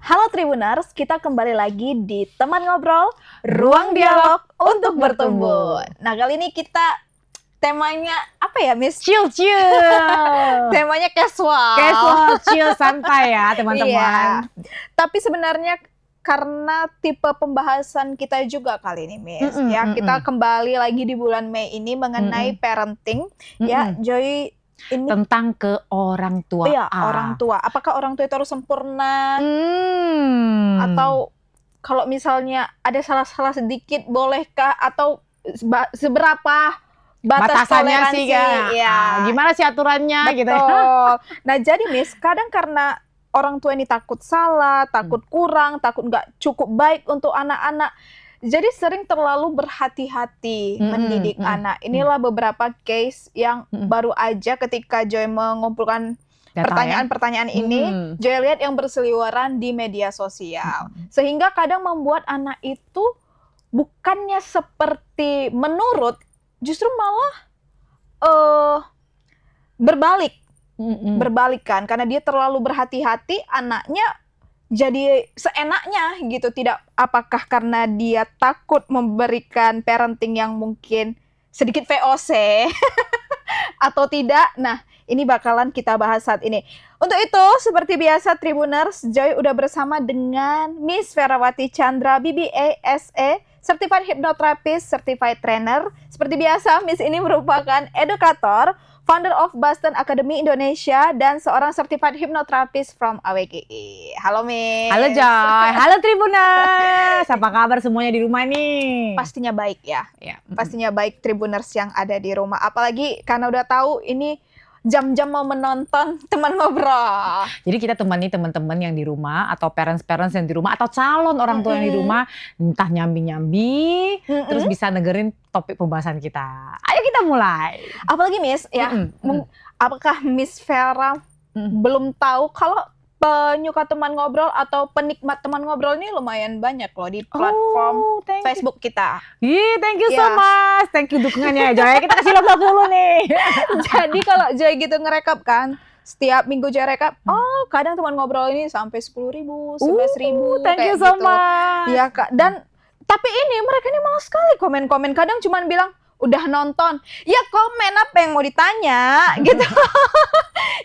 Halo Tribuners, kita kembali lagi di Teman Ngobrol, Ruang Dialog untuk Bertumbuh. Nah, kali ini kita temanya apa ya, Miss? Chill. Temanya casual. Casual, chill, santai ya teman-teman. Iya. Tapi sebenarnya karena tipe pembahasan kita juga kali ini, Miss. Kita kembali lagi di bulan Mei ini mengenai parenting. Ya, Joy, ini tentang ke orang tua. Iya, orang tua. Apakah orang tua itu harus sempurna? Atau kalau misalnya ada salah-salah sedikit, bolehkah? Atau seberapa batas batasannya toleransi? sih kan? Ya. Gimana sih aturannya? Betul. Gitu ya? Nah, jadi Miss, kadang karena orang tua ini takut salah, takut kurang, takut nggak cukup baik untuk anak-anak, jadi sering terlalu berhati-hati mendidik anak. Inilah beberapa case yang baru aja ketika Joy mengumpulkan pertanyaan-pertanyaan ini, Joy lihat yang berseliweran di media sosial. Sehingga kadang membuat anak itu bukannya seperti menurut, justru malah berbalik kan. Karena dia terlalu berhati-hati, anaknya jadi seenaknya gitu. Tidak, apakah karena dia takut memberikan parenting yang mungkin sedikit VOC atau tidak. Nah, ini bakalan kita bahas saat ini. Untuk itu, seperti biasa Tribuners, Joy udah bersama dengan Miss Ferawati Chandra, BBA, SE, Certified Hypnotherapist, Certified Trainer. Seperti biasa, Miss ini merupakan edukator, founder of Boston Academy Indonesia, dan seorang Certified Hypnotherapist from AWGI. Halo Miss. Halo Joy, halo Tribuners. Apa kabar semuanya di rumah nih? Pastinya baik ya. Ya. Pastinya baik Tribuners yang ada di rumah. Apalagi karena udah tahu ini jam-jam mau menonton Teman Ngobrol. Jadi kita temani teman-teman yang di rumah, atau parents yang di rumah, atau calon orang tua yang di rumah, entah nyambi-nyambi, terus bisa dengerin topik pembahasan kita. Ayo kita mulai. Apalagi Miss, ya, apakah Miss Vera belum tahu kalau penyuka Teman Ngobrol atau penikmat Teman Ngobrol ini lumayan banyak loh di platform Facebook kita. Thank you so much. Thank you dukungannya ya Joy. Kita kasih love dulu nih. Jadi kalau Joy gitu ngerekap kan, setiap minggu Joy rekap, kadang Teman Ngobrol ini sampai 10.000, 11.000. Thank you so much. Ya Kak, dan tapi ini mereka ini malas sekali komen-komen. Kadang cuman bilang, udah nonton. Ya komen, apa yang mau ditanya gitu.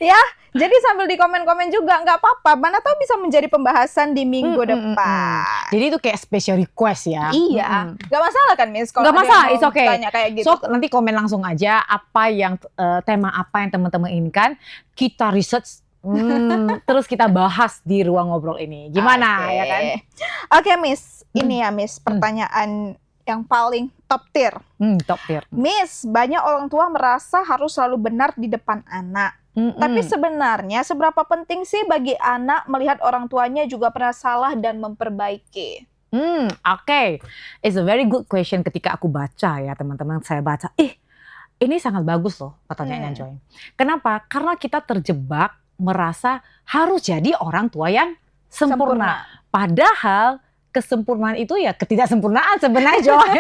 Ya, jadi sambil di komen-komen juga nggak apa-apa. Mana tahu bisa menjadi pembahasan di minggu depan. Jadi itu kayak special request ya. Iya, nggak masalah kan Miss? Nggak masalah, it's okay. Tanya kayak gitu. So nanti komen langsung aja apa yang tema apa yang teman-teman inginkan, kita research. Terus kita bahas di ruang ngobrol ini. Gimana ya kan? Oke Miss, ini ya Miss, pertanyaan yang paling top tier. Top tier. Miss, banyak orang tua merasa harus selalu benar di depan anak. Tapi sebenarnya seberapa penting sih bagi anak melihat orang tuanya juga pernah salah dan memperbaiki? Oke. It's a very good question ketika aku baca ya teman-teman. Saya baca, ini sangat bagus loh pertanyaannya Joy. Kenapa? Karena kita terjebak merasa harus jadi orang tua yang sempurna. Padahal kesempurnaan itu ya ketidaksempurnaan sebenarnya Joy.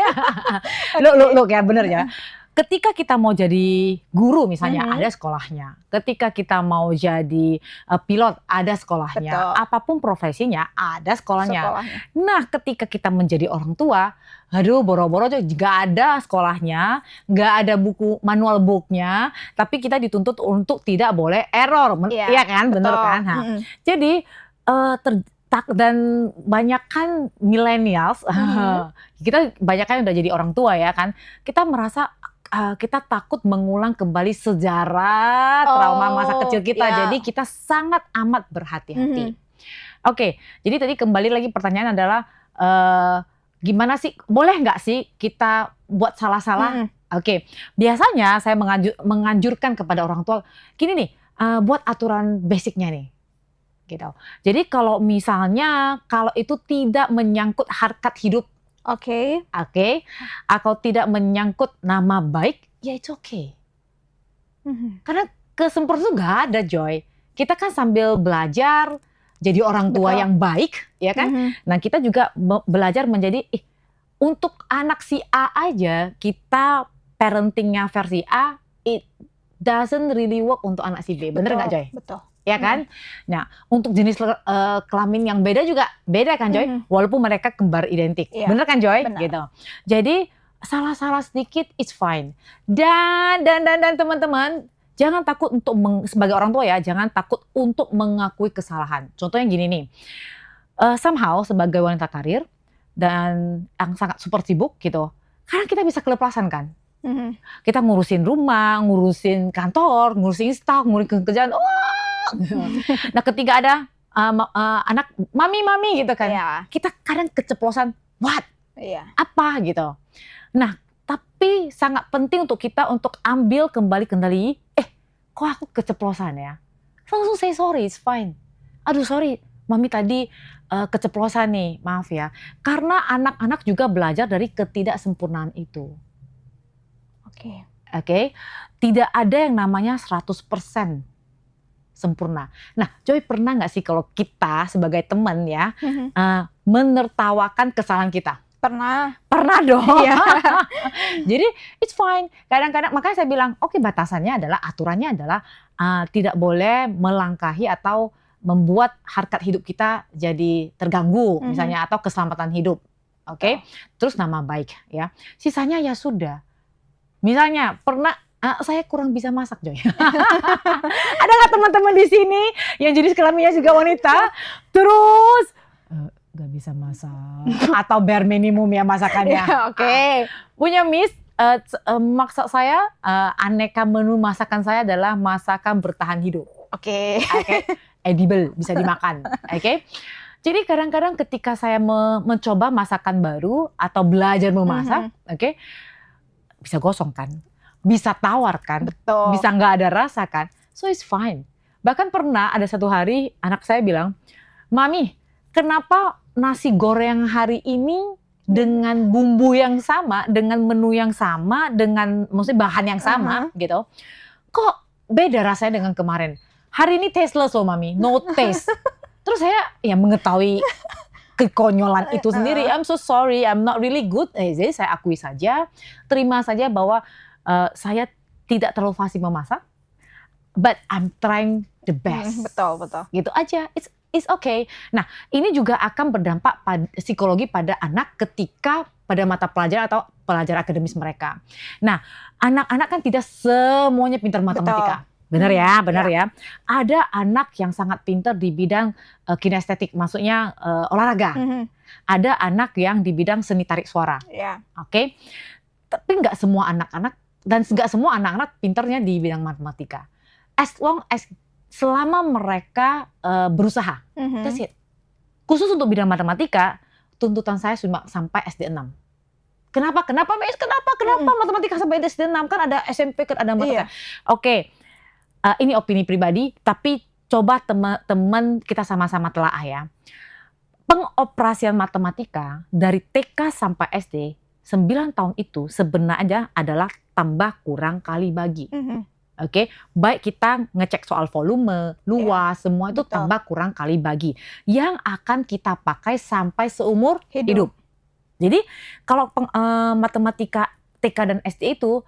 Look ya, bener ya. Ketika kita mau jadi guru misalnya, ada sekolahnya. Ketika kita mau jadi pilot, ada sekolahnya. Betul. Apapun profesinya, ada sekolahnya. Nah, ketika kita menjadi orang tua, aduh boro-boro nggak ada sekolahnya, nggak ada buku manual booknya, tapi kita dituntut untuk tidak boleh error. Iya kan, bener kan? Nah, jadi dan banyak kan millennials, kita banyak kan udah jadi orang tua ya kan, kita merasa kita takut mengulang kembali sejarah trauma masa kecil kita, jadi kita sangat amat berhati-hati. Oke, jadi tadi kembali lagi pertanyaan adalah gimana sih, boleh nggak sih kita buat salah-salah? Oke, biasanya saya menganjurkan kepada orang tua, gini nih, buat aturan basicnya nih. Gitu. Jadi kalau misalnya kalau itu tidak menyangkut harkat hidup, atau tidak menyangkut nama baik, ya it's okay. Karena kesempurnaan itu nggak ada Joy. Kita kan sambil belajar jadi orang tua yang baik, ya kan? Nah kita juga belajar menjadi untuk anak si A aja kita parentingnya versi A, it doesn't really work untuk anak si B. Bener nggak Joy? Betul. ya kan? Nah, untuk jenis kelamin yang beda juga beda kan Joy? Walaupun mereka kembar identik. Iya. Bener kan Joy? Benar. Gitu. Jadi salah-salah sedikit it's fine. Dan teman-teman, jangan takut untuk sebagai orang tua ya, jangan takut untuk mengakui kesalahan. Contohnya gini nih. Somehow sebagai wanita karir dan yang sangat super sibuk gitu. Karena kita bisa kelepasan kan? Kita ngurusin rumah, ngurusin kantor, ngurusin staff, ngurusin kerjaan. Nah ketika ada anak mami gitu kan, Iya. kita kadang keceplosan, what? Iya. Apa gitu. Nah tapi sangat penting untuk kita untuk ambil kembali kendali. Kok aku keceplosan ya? Langsung say sorry, it's fine. Aduh sorry, mami tadi keceplosan nih, maaf ya. Karena anak-anak juga belajar dari ketidaksempurnaan itu. Oke, tidak ada yang namanya 100% sempurna. Nah, Joy pernah nggak sih kalau kita sebagai teman ya menertawakan kesalahan kita? Pernah. Pernah dong. Iya. Jadi it's fine. Kadang-kadang makanya saya bilang, oke, batasannya adalah aturannya adalah tidak boleh melangkahi atau membuat harkat hidup kita jadi terganggu misalnya atau keselamatan hidup. Oke. Terus nama baik ya. Sisanya ya sudah. Misalnya pernah saya kurang bisa masak Joy. Ada nggak teman-teman di sini yang jenis kelaminnya juga wanita? Terus nggak bisa masak atau bare minimum ya masakannya. Oke. Punya Miss, maksud saya aneka menu masakan saya adalah masakan bertahan hidup. Oke. Edible, bisa dimakan. Oke. Jadi kadang-kadang ketika saya mencoba masakan baru atau belajar memasak, oke, bisa gosong kan, bisa tawar kan, Betul. bisa nggak ada rasa kan, so it's fine. Bahkan pernah ada satu hari anak saya bilang, Mami, kenapa nasi goreng hari ini dengan bumbu yang sama, dengan menu yang sama, dengan maksudnya bahan yang sama gitu, kok beda rasanya dengan kemarin? Hari ini tasteless loh Mami, no taste. Terus saya ya mengetahui kekonyolan itu sendiri. I'm so sorry, I'm not really good. Jadi saya akui saja, terima saja bahwa saya tidak terlalu fasih memasak, but I'm trying the best. Betul. Gitu aja. It's okay. Nah, ini juga akan berdampak pada psikologi pada anak ketika pada mata pelajaran atau pelajaran akademis mereka. Nah, anak-anak kan tidak semuanya pintar matematika. Benar ya. Ada anak yang sangat pintar di bidang kinestetik, maksudnya olahraga. Ada anak yang di bidang seni tarik suara. Oke. Tapi nggak semua anak-anak dan nggak semua anak-anak pintarnya di bidang matematika. As long as selama mereka berusaha. That's it. Khusus untuk bidang matematika, tuntutan saya cuma sampai SD 6. Kenapa Miss? Kenapa matematika sampai SD 6? Kan ada SMP, kan ada matematika. Oke. Ini opini pribadi, tapi coba teman-teman kita sama-sama telaah ya. Pengoperasian matematika dari TK sampai SD 9 tahun itu sebenarnya adalah tambah kurang kali bagi. Oke, baik kita ngecek soal volume, luas, semua itu tambah kurang kali bagi. Yang akan kita pakai sampai seumur hidup. Jadi kalau matematika TK dan SD itu,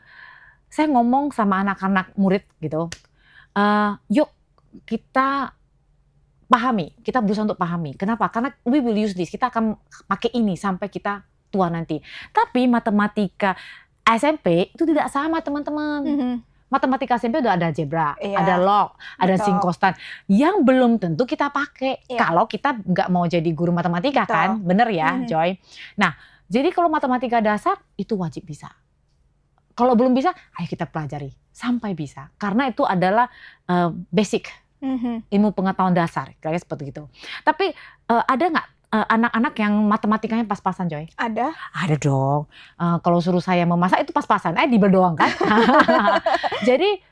saya ngomong sama anak-anak murid gitu, yuk kita pahami, kita berusaha untuk pahami. Kenapa? Karena we will use this, kita akan pakai ini sampai kita tua nanti. Tapi matematika SMP itu tidak sama teman-teman. Matematika SMP udah ada algebra, ada log, ada sin konstan, yang belum tentu kita pakai kalau kita nggak mau jadi guru matematika kan, bener ya Joy? Nah, jadi kalau matematika dasar itu wajib bisa. Kalau belum bisa, ayo kita pelajari sampai bisa. Karena itu adalah basic, ilmu pengetahuan dasar, kira-kira seperti itu. Tapi ada nggak anak-anak yang matematikanya pas-pasan Joy? Ada. Ada dong. Kalau suruh saya memasak itu pas-pasan, dibel doang kan? Jadi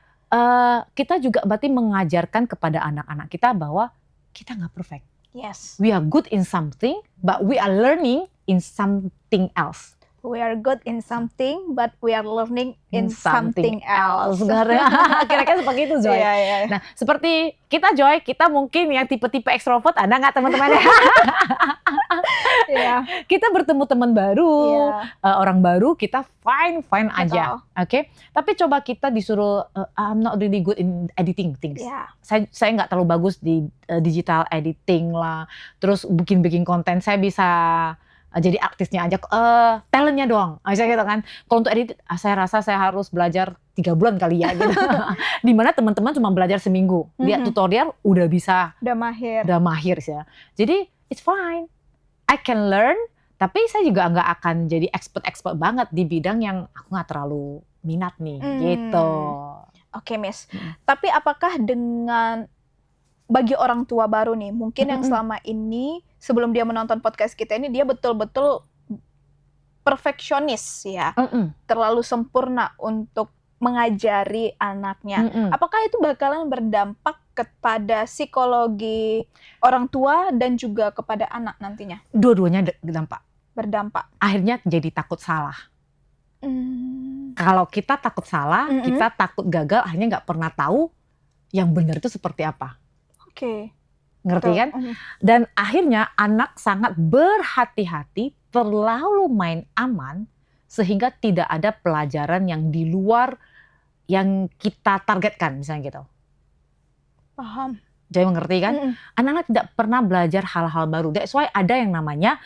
kita juga berarti mengajarkan kepada anak-anak kita bahwa kita nggak perfect. Yes. We are good in something, but we are learning in something else. We are good in something, but we are learning in something else. Kira-kira seperti itu, Joy. Iya. Nah, seperti kita, Joy, kita mungkin yang tipe-tipe ekstrovert, ada nggak teman-teman? Iya. Kita bertemu teman baru, orang baru, kita fine aja, oke? Tapi coba kita disuruh, I'm not really good in editing things. Yeah. Saya nggak terlalu bagus di digital editing lah, terus bikin konten, saya bisa jadi artisnya aja, talentnya doang, misalnya gitu kan. Kalau untuk edit, saya rasa saya harus belajar 3 bulan kali ya gitu. Dimana teman-teman cuma belajar seminggu, lihat tutorial udah bisa, udah mahir ya. Jadi it's fine, I can learn, tapi saya juga nggak akan jadi expert banget di bidang yang aku nggak terlalu minat nih, gitu. Oke, Miss. Tapi apakah dengan bagi orang tua baru nih, mungkin yang selama ini sebelum dia menonton podcast kita ini dia betul-betul perfeksionis ya, terlalu sempurna untuk mengajari anaknya. Apakah itu bakalan berdampak kepada psikologi orang tua dan juga kepada anak nantinya? Dua-duanya berdampak. Akhirnya jadi takut salah. Kalau kita takut salah, kita takut gagal, akhirnya nggak pernah tahu yang benar itu seperti apa. Oke. Ngerti kan? Dan akhirnya anak sangat berhati-hati, terlalu main aman, sehingga tidak ada pelajaran yang di luar yang kita targetkan, misalnya gitu. Paham. Jadi mengerti kan? Anak-anak tidak pernah belajar hal-hal baru. That's why ada yang namanya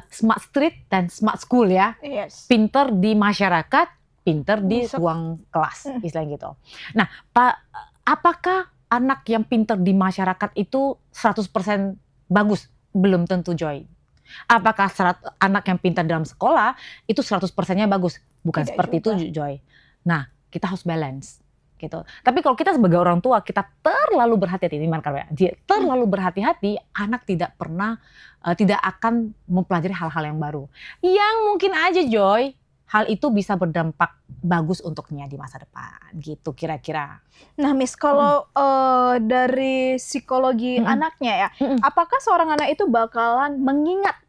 smart street dan smart school ya. Yes. Pinter di masyarakat, pinter di ruang kelas, istilahnya gitu. Nah, apakah anak yang pinter di masyarakat itu 100% bagus? Belum tentu, Joy. Apakah anak yang pintar dalam sekolah itu 100%-nya bagus? Bukan tidak seperti juga. Itu, Joy. Nah, kita harus balance gitu. Tapi kalau kita sebagai orang tua, kita terlalu berhati-hati, terlalu berhati-hati, anak tidak akan mempelajari hal-hal yang baru. Yang mungkin aja, Joy, hal itu bisa berdampak bagus untuknya di masa depan, gitu kira-kira. Nah, Miss, kalau dari psikologi anaknya ya, apakah seorang anak itu bakalan mengingat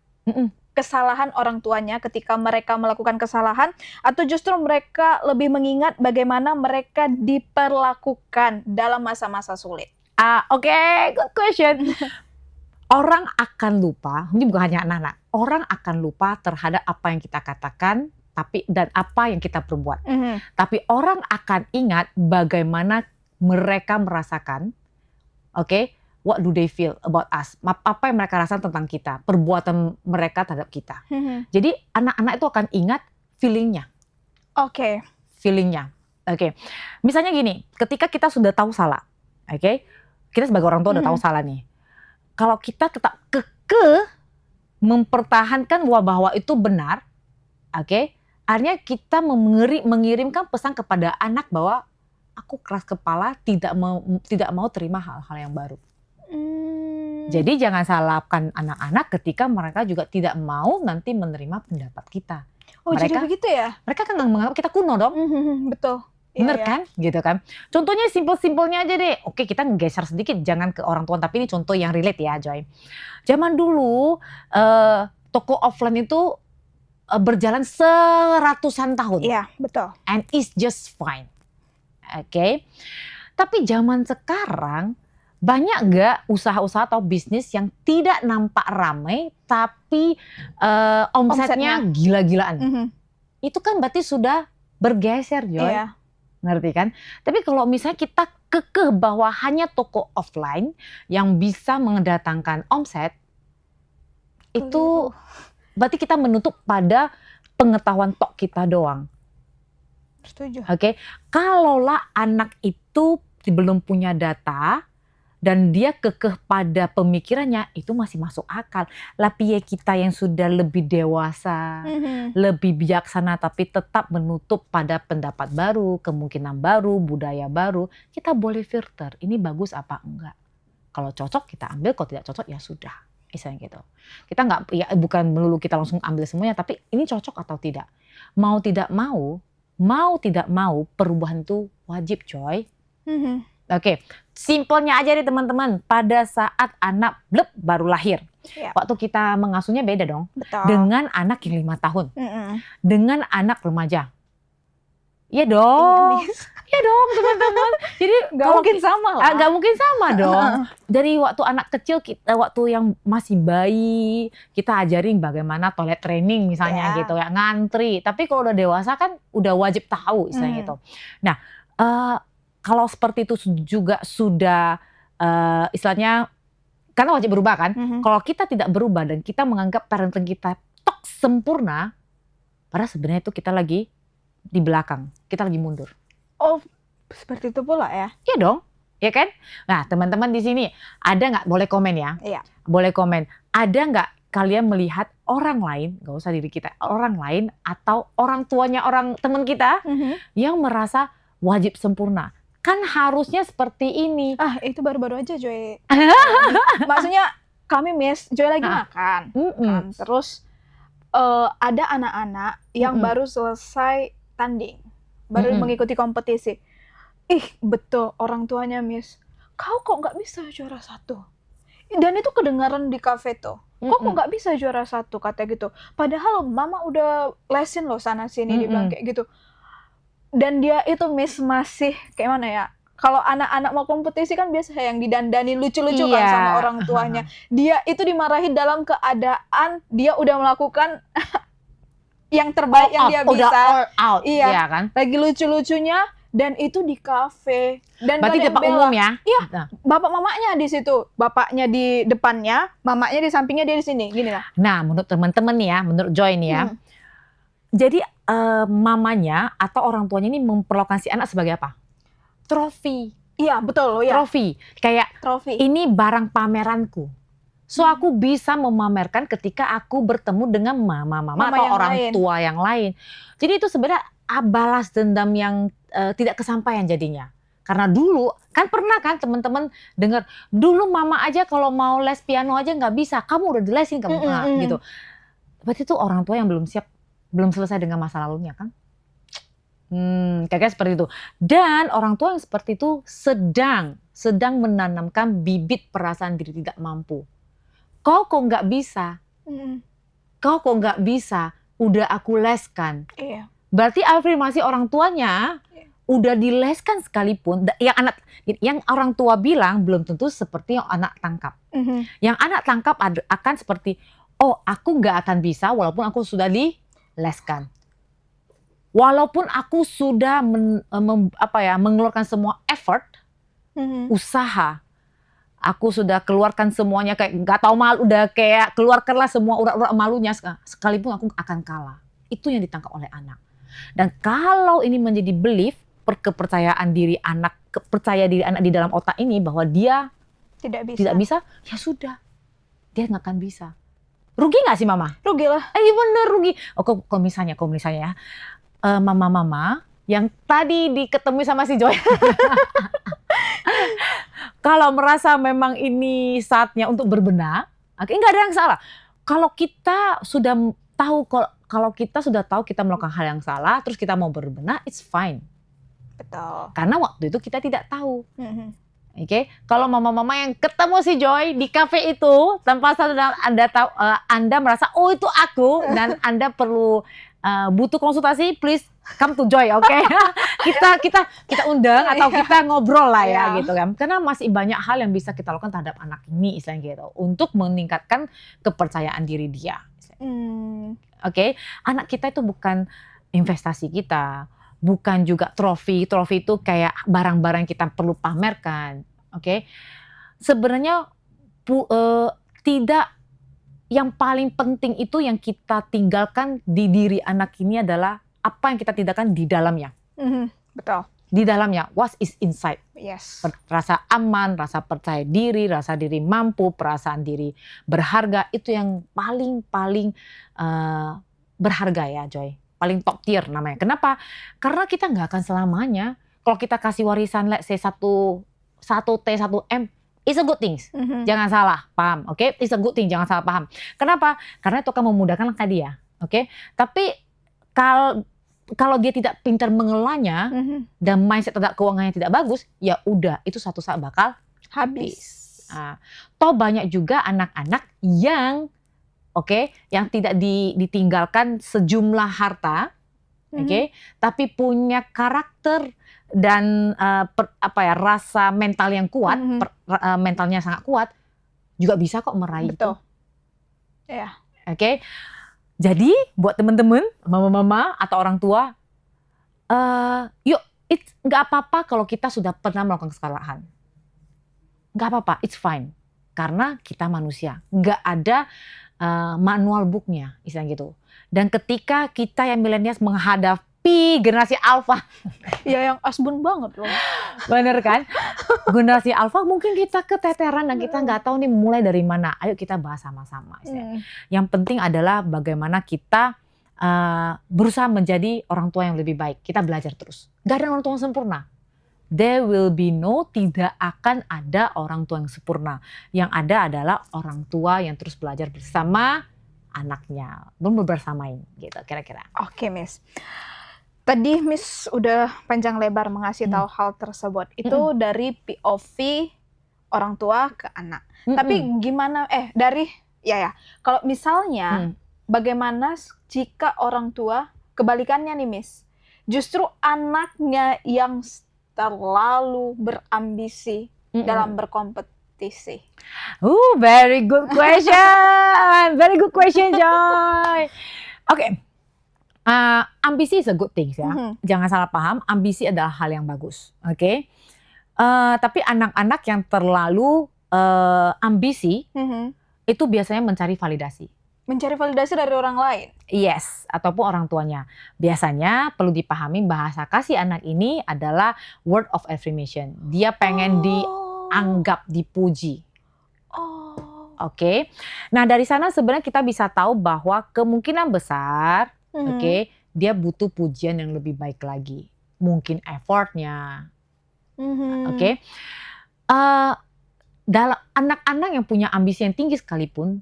kesalahan orang tuanya ketika mereka melakukan kesalahan, atau justru mereka lebih mengingat bagaimana mereka diperlakukan dalam masa-masa sulit? Oke, good question. Orang akan lupa, ini bukan hanya anak-anak, orang akan lupa terhadap apa yang kita katakan, dan apa yang kita perbuat. Tapi orang akan ingat bagaimana mereka merasakan, what do they feel about us? Apa yang mereka rasakan tentang kita, perbuatan mereka terhadap kita. Jadi anak-anak itu akan ingat feelingnya. Feelingnya. Misalnya gini, ketika kita sudah tahu salah, kita sebagai orang tua udah tahu salah nih. Kalau kita tetap kekeh mempertahankan bahwa itu benar, akhirnya kita mengirimkan pesan kepada anak bahwa aku keras kepala, tidak mau terima hal-hal yang baru. Jadi jangan salahkan anak-anak ketika mereka juga tidak mau nanti menerima pendapat kita. Jadi begitu ya? Mereka kan menganggap kita kuno dong. Betul. Bener kan? Gitu kan? Contohnya simpel-simpelnya aja deh. Oke, kita ngegeser sedikit, jangan ke orang tua, tapi ini contoh yang relate ya, Joy. Zaman dulu toko offline itu berjalan seratusan tahun. Iya, betul. And it's just fine. Tapi zaman sekarang banyak nggak usaha-usaha atau bisnis yang tidak nampak ramai tapi omsetnya gila-gilaan. Itu kan berarti sudah bergeser, Joy. Iya. Ngerti kan? Tapi kalau misalnya kita kekeh bahwa hanya toko offline yang bisa mendatangkan omset, itu berarti kita menutup pada pengetahuan tok kita doang. Setuju. Kalaulah anak itu belum punya data dan dia kekeh pada pemikirannya, itu masih masuk akal. Tapi kita yang sudah lebih dewasa, lebih bijaksana, tapi tetap menutup pada pendapat baru, kemungkinan baru, budaya baru, kita boleh filter, ini bagus apa enggak. Kalau cocok kita ambil, kalau tidak cocok ya sudah. Misalnya gitu. Kita nggak, ya bukan melulu kita langsung ambil semuanya, tapi ini cocok atau tidak. Mau tidak mau perubahan itu wajib, Coy. Oke, simpelnya aja nih teman-teman. Pada saat anak baru lahir, Iya. waktu kita mengasuhnya beda dong. Betul. Dengan anak yang 5 tahun, Mm-mm. dengan anak remaja. Iya Iya, dong, Miss. iya dong teman-teman. Jadi Nggak kalau mungkin sama lah. nggak mungkin sama dong. Dari waktu anak kecil kita, waktu yang masih bayi, kita ajarin bagaimana toilet training misalnya Ya. gitu ya, ngantri. Tapi kalau udah dewasa kan udah wajib tahu istilahnya gitu. Nah, kalau seperti itu juga sudah istilahnya, karena wajib berubah kan. Kalau kita tidak berubah dan kita menganggap parenting kita tok sempurna, padahal sebenarnya itu kita lagi di belakang, kita lagi mundur. Oh, seperti itu pula ya? Iya dong, ya kan? Nah, teman-teman di sini ada nggak, boleh komen ya? Iya. Boleh komen. Ada nggak kalian melihat orang lain, nggak usah diri kita, orang lain atau orang tuanya orang teman kita yang merasa wajib sempurna? Kan harusnya seperti ini. Ah, itu baru-baru aja Joy. Maksudnya kami Miss, Joy lagi makan. Kan. Terus ada anak-anak yang baru selesai tanding, baru mengikuti kompetisi. Ih, betul orang tuanya Miss, kau kok nggak bisa juara 1? Dan itu kedengaran di kafe tuh. Kok nggak bisa juara 1 kata gitu. Padahal mama udah lesin loh sana sini, dibilang kayak gitu. Dan dia itu Miss masih kayak mana ya? Kalau anak-anak mau kompetisi kan biasa yang didandani lucu-lucu kan sama orang tuanya. Dia itu dimarahin dalam keadaan dia udah melakukan yang terbaik yang dia bisa. Udah all out, iya ya kan? Lagi lucu-lucunya, dan itu di kafe. Dan berarti tempat umum ya? Iya, bapak mamanya di situ, bapaknya di depannya, mamanya di sampingnya, dia di sini, gini lah. Nah, menurut teman-teman nih ya, menurut Joy nih ya, jadi mamanya atau orang tuanya ini memperlakukan si anak sebagai apa? Trofi. Iya, betul ya. Trofi, kayak trofi. Ini barang pameranku. So aku bisa memamerkan ketika aku bertemu dengan mama atau orang tua yang lain. Jadi itu sebenarnya balas dendam yang tidak kesampaian jadinya. Karena dulu kan pernah kan teman-teman dengar, dulu mama aja kalau mau les piano aja nggak bisa, kamu udah dilesin kamu gitu. Berarti itu orang tua yang belum siap, belum selesai dengan masa lalunya kan. Kayak seperti itu. Dan orang tua yang seperti itu sedang menanamkan bibit perasaan diri tidak mampu. Kau kok nggak bisa? Kau kok nggak bisa? Udah aku leskan. Iya. Berarti afirmasi orang tuanya udah dileskan sekalipun, yang orang tua bilang belum tentu seperti yang anak tangkap. Yang anak tangkap akan seperti, oh aku nggak akan bisa walaupun aku sudah dileskan. Walaupun aku sudah mengeluarkan semua effort, usaha. Aku sudah keluarkan semuanya, kayak nggak tahu malu, udah kayak keluarkanlah semua urat-urat malunya, sekalipun aku akan kalah. Itu yang ditangkap oleh anak. Dan kalau ini menjadi belief, kepercayaan diri anak, percaya diri anak di dalam otak ini bahwa dia tidak bisa, ya sudah, dia nggak akan bisa. Rugi nggak sih mama? Rugi lah. Bener rugi. Oh, kalau misalnya ya, mama yang tadi diketemu sama si Joy. Kalau merasa memang ini saatnya untuk berbenah, nggak ada yang salah. Kalau kita sudah tahu, kalau kita sudah tahu kita melakukan hal yang salah, terus kita mau berbenah, it's fine. Betul. Karena waktu itu kita tidak tahu. Oke, kalau mama-mama yang ketemu si Joy di kafe itu, tanpa sadar Anda tahu, Anda merasa oh itu aku, dan Anda perlu butuh konsultasi, please come to Joy, oke? Kita undang atau kita ngobrol lah ya, gitu kan? Karena masih banyak hal yang bisa kita lakukan terhadap anak ini, istilahnya gitu, untuk meningkatkan kepercayaan diri dia. Oke, anak kita itu bukan investasi kita, bukan juga trofi. Trofi itu kayak barang-barang kita perlu pamerkan, oke? Sebenarnya tidak. Yang paling penting itu yang kita tinggalkan di diri anak ini adalah apa yang kita tinggalkan di dalamnya. Betul. Di dalamnya, what is inside. Yes. Rasa aman, rasa percaya diri, rasa diri mampu, perasaan diri berharga, itu yang paling berharga ya Joy. Paling top tier namanya. Kenapa? Karena kita nggak akan selamanya. Kalau kita kasih warisan, let's say 1 T, 1 M, it's a good thing. Jangan salah paham, oke? It's a good thing, jangan salah paham. Kenapa? Karena itu akan memudahkan langkah dia, oke? Tapi kalau dia tidak pintar mengelolanya dan mindset terhadap keuangannya tidak bagus, ya udah itu suatu saat bakal Habis. Toh banyak juga anak-anak yang yang tidak ditinggalkan sejumlah harta, tapi punya karakter dan rasa mental yang kuat, mentalnya sangat kuat, juga bisa kok meraih Betul. itu. Ya. Jadi buat teman-teman, mama-mama atau orang tua, yuk, nggak apa-apa kalau kita sudah pernah melakukan kesalahan. Nggak apa-apa, it's fine. Karena kita manusia, nggak ada manual booknya, istilah gitu. Dan ketika kita yang milenials menghadapi generasi alpha, Ya yang asbun banget loh. bener kan? Generasi alpha mungkin kita keteteran dan kita nggak tahu nih mulai dari mana. Ayo kita bahas sama-sama. Yang penting adalah bagaimana kita berusaha menjadi orang tua yang lebih baik. Kita belajar terus. Gak ada orang tua yang sempurna. There will be tidak akan ada orang tua yang sempurna. Yang ada adalah orang tua yang terus belajar bersama anaknya, belum bersamain gitu kira-kira. Oke, Miss. Tadi Miss udah panjang lebar mengasih tahu hal tersebut. Itu dari POV orang tua ke anak. Tapi gimana kalau misalnya bagaimana jika orang tua kebalikannya nih, Miss? Justru anaknya yang terlalu berambisi dalam berkompetisi. Very good question. Very good question, Joy. Ambisi is a good thing ya. Jangan salah paham, ambisi adalah hal yang bagus. Tapi anak-anak yang terlalu ambisi itu biasanya mencari validasi. Mencari validasi dari orang lain? Yes, ataupun orang tuanya. Biasanya perlu dipahami bahasa kasih anak ini adalah word of affirmation. Dia pengen dianggap, dipuji. Nah dari sana sebenarnya kita bisa tahu bahwa kemungkinan besar dia butuh pujian yang lebih baik lagi. Mungkin effortnya. Dalam anak-anak yang punya ambisi yang tinggi sekalipun,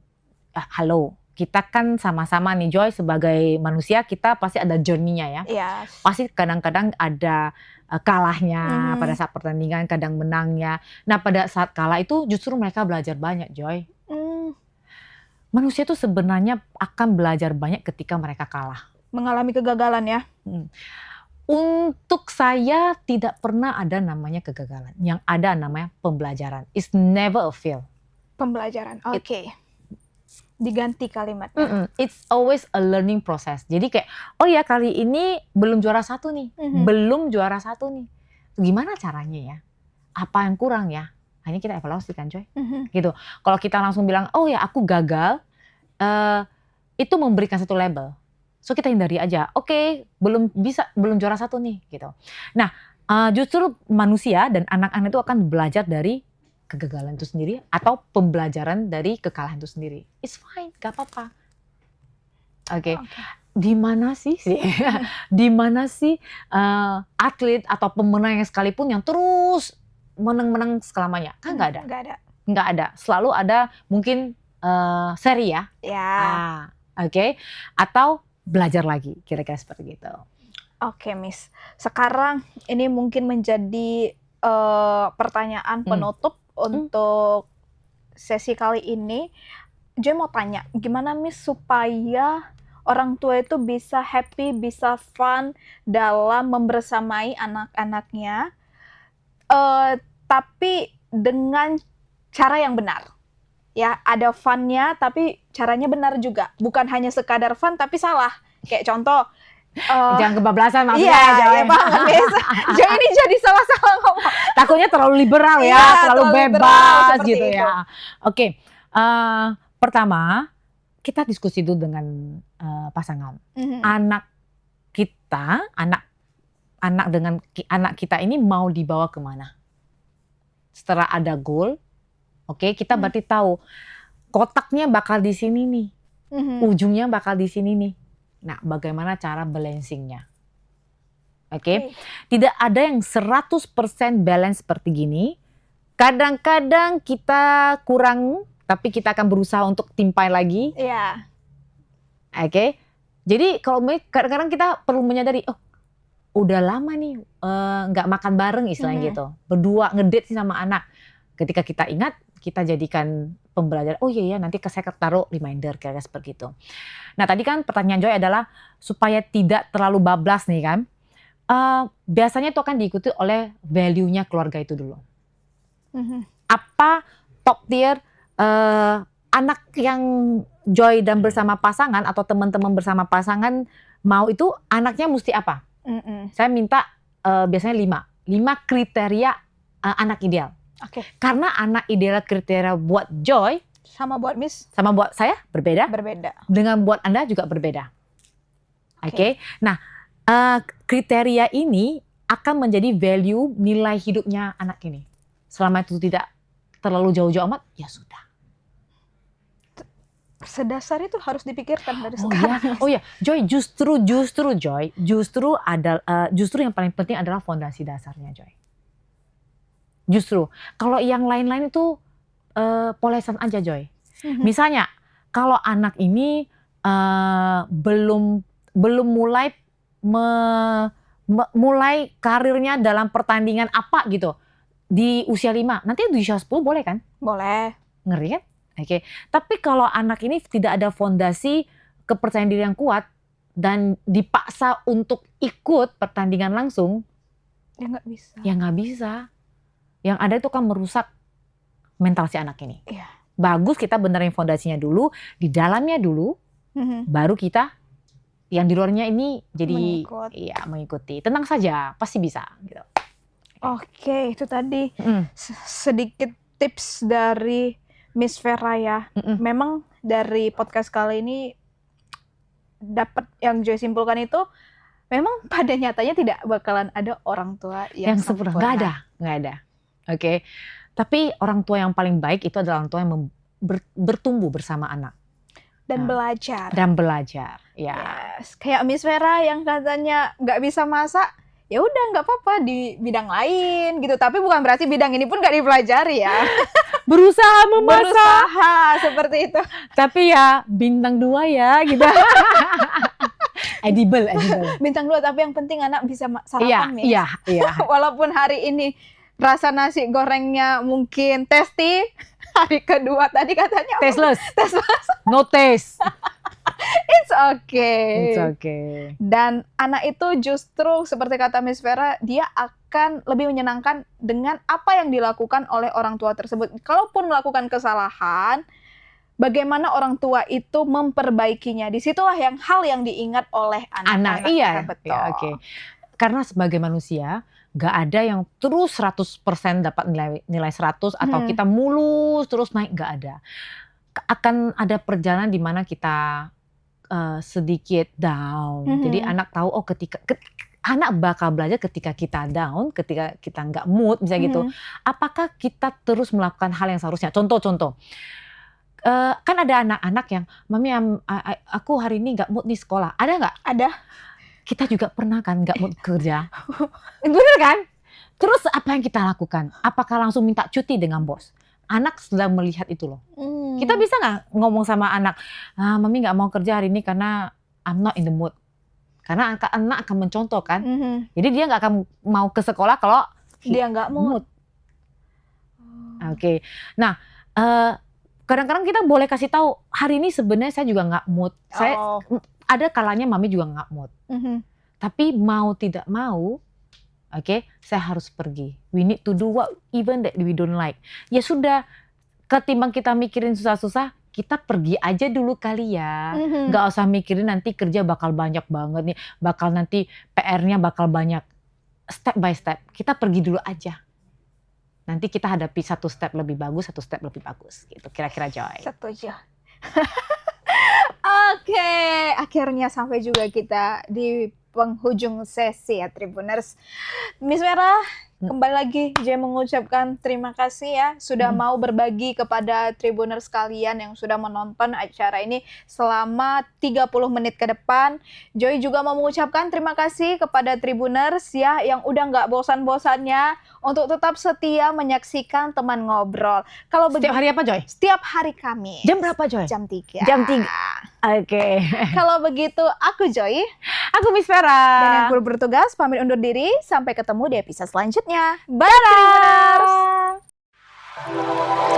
kita kan sama-sama nih Joy, sebagai manusia kita pasti ada journey-nya ya. Yes. Pasti kadang-kadang ada kalahnya pada saat pertandingan, kadang menangnya. Nah pada saat kalah itu justru mereka belajar banyak, Joy. Manusia itu sebenarnya akan belajar banyak ketika mereka kalah. Mengalami kegagalan ya. Untuk saya tidak pernah ada namanya kegagalan. Yang ada namanya pembelajaran. It's never a fail. Pembelajaran, oke. Diganti kalimatnya. It's always a learning process. Jadi kayak, kali ini belum juara 1 nih. Belum juara 1 nih. Gimana caranya ya? Apa yang kurang ya? Hanya kita evaluasi kan, Coy. Gitu. Kalau kita langsung bilang, aku gagal, itu memberikan satu label. So kita hindari aja. Belum juara 1 nih, gitu. Nah, justru manusia dan anak-anak itu akan belajar dari kegagalan itu sendiri atau pembelajaran dari kekalahan itu sendiri. It's fine, gak apa-apa. Di mana sih atlet atau pemenang yang sekalipun yang terus menang selamanya? Kan nggak ada. Selalu ada mungkin seri ya. Atau belajar lagi, kira-kira seperti gitu. Oke, Miss. Sekarang ini mungkin menjadi pertanyaan penutup untuk sesi kali ini. Joy mau tanya, gimana Miss supaya orang tua itu bisa happy, bisa fun dalam membersamai anak-anaknya, tapi dengan cara yang benar. Ya, ada funnya, tapi caranya benar juga. Bukan hanya sekadar fun, tapi salah. Kayak contoh, jangan kebablasan maksudnya. Iya, banget Miss. Joy ini jadi salah-salah ngomong. Takutnya terlalu liberal ya, terlalu bebas gitu ya. Pertama, kita diskusi dulu dengan pasangan. Anak kita ini mau dibawa kemana? Setelah ada goal, kita berarti tahu kotaknya bakal di sini nih, ujungnya bakal di sini nih. Nah, bagaimana cara balancingnya? Tidak ada yang 100% balance seperti gini. Kadang-kadang kita kurang, tapi kita akan berusaha untuk timpai lagi. Iya. Jadi kalau kadang-kadang kita perlu menyadari, oh udah lama nih nggak makan bareng istilahnya gitu. Berdua ngedate sih sama anak. Ketika kita ingat, kita jadikan pembelajaran. Oh iya nanti saya taruh reminder kira-kira seperti itu. Nah tadi kan pertanyaan Joy adalah supaya tidak terlalu bablas nih kan. Biasanya itu akan diikuti oleh value-nya keluarga itu dulu. Apa top tier anak yang Joy dan bersama pasangan atau teman-teman bersama pasangan mau itu anaknya mesti apa? Saya minta biasanya 5 kriteria anak ideal. Oke. Karena anak ideal kriteria buat Joy sama buat Miss sama buat saya berbeda. Dengan buat Anda juga berbeda. Oke. Nah, kriteria ini akan menjadi value nilai hidupnya anak ini. Selama itu tidak terlalu jauh-jauh amat, ya sudah. Sedasar itu harus dipikirkan dari sekarang. Oh ya, Joy, justru Joy, justru yang paling penting adalah fondasi dasarnya, Joy. Justru kalau yang lain-lain itu polesan aja, Joy. Misalnya kalau anak ini belum mulai mulai karirnya dalam pertandingan apa gitu di usia 5, nanti di usia 10 boleh kan? Boleh. Ngeri kan? Oke. Tapi kalau anak ini tidak ada fondasi kepercayaan diri yang kuat dan dipaksa untuk ikut pertandingan langsung, ya nggak bisa. Ya nggak bisa. Yang ada itu kan merusak mental si anak ini. Iya. Bagus kita benerin fondasinya dulu, di dalamnya dulu, baru kita yang di luarnya ini jadi mengikuti. Tenang saja, pasti bisa. Gitu. Oke, itu tadi sedikit tips dari Miss Vera ya. Memang dari podcast kali ini dapat yang Joy simpulkan itu memang pada nyatanya tidak bakalan ada orang tua yang sempurna. Nggak ada. Oke. Tapi orang tua yang paling baik itu adalah orang tua yang bertumbuh bersama anak dan belajar. Ya. Yes. Kayak Miss Vera yang katanya nggak bisa masak, ya udah nggak apa-apa di bidang lain gitu. Tapi bukan berarti bidang ini pun nggak dipelajari ya. Berusaha memasak. Berusaha seperti itu. Tapi ya bintang 2 ya gitu. edible. Bintang 2 tapi yang penting anak bisa sarapan. Iya. Walaupun hari ini rasa nasi gorengnya mungkin tasty, hari kedua tadi katanya tasteless. No taste. It's okay. Dan anak itu justru seperti kata Miss Vera, dia akan lebih menyenangkan dengan apa yang dilakukan oleh orang tua tersebut. Kalaupun melakukan kesalahan, bagaimana orang tua itu memperbaikinya. Disitulah hal yang diingat oleh anak. Iya, betul. Ya, okay. Karena sebagai manusia, gak ada yang terus 100% dapat nilai 100 atau kita mulus terus naik, gak ada. Akan ada perjalanan di mana kita sedikit down. Jadi anak tahu ketika anak bakal belajar ketika kita down, ketika kita nggak mood misalnya gitu. Apakah kita terus melakukan hal yang seharusnya? Contoh. Kan ada anak-anak yang, Mami aku hari ini nggak mood nih sekolah. Ada nggak? Ada. Kita juga pernah kan nggak mood kerja. Bener kan? Terus apa yang kita lakukan? Apakah langsung minta cuti dengan bos? Anak sudah melihat itu loh. Kita bisa nggak ngomong sama anak, Mami nggak mau kerja hari ini karena I'm not in the mood. Karena anak akan mencontoh kan. Jadi dia nggak akan mau ke sekolah kalau dia nggak mood. Oke. Nah, kadang-kadang kita boleh kasih tahu hari ini sebenarnya saya juga nggak mood. Saya ada kalanya Mami juga nggak mood. Tapi mau tidak mau, saya harus pergi. We need to do what even that we don't like. Ya sudah, ketimbang kita mikirin susah-susah, kita pergi aja dulu kali ya. Gak usah mikirin nanti kerja bakal banyak banget nih, bakal nanti PR-nya bakal banyak. Step by step, kita pergi dulu aja. Nanti kita hadapi satu step lebih bagus, satu step lebih bagus. Gitu kira-kira Joy. Setuju. Oke, akhirnya sampai juga kita di penghujung sesi ya Tribuners. Miss Vera, kembali lagi Joy mengucapkan terima kasih ya sudah mau berbagi kepada Tribuners kalian yang sudah menonton acara ini selama 30 menit ke depan. Joy juga mau mengucapkan terima kasih kepada Tribuners ya yang udah nggak bosan-bosannya untuk tetap setia menyaksikan teman ngobrol. Kalau setiap hari apa Joy? Setiap hari Kamis. Jam berapa Joy? Jam 3. Jam 3. Oke. Kalau begitu, aku Joy. Aku Miss Vera. Dan yang bertugas pamit undur diri. Sampai ketemu di episode selanjutnya. Bye, Dadah. Dreamers!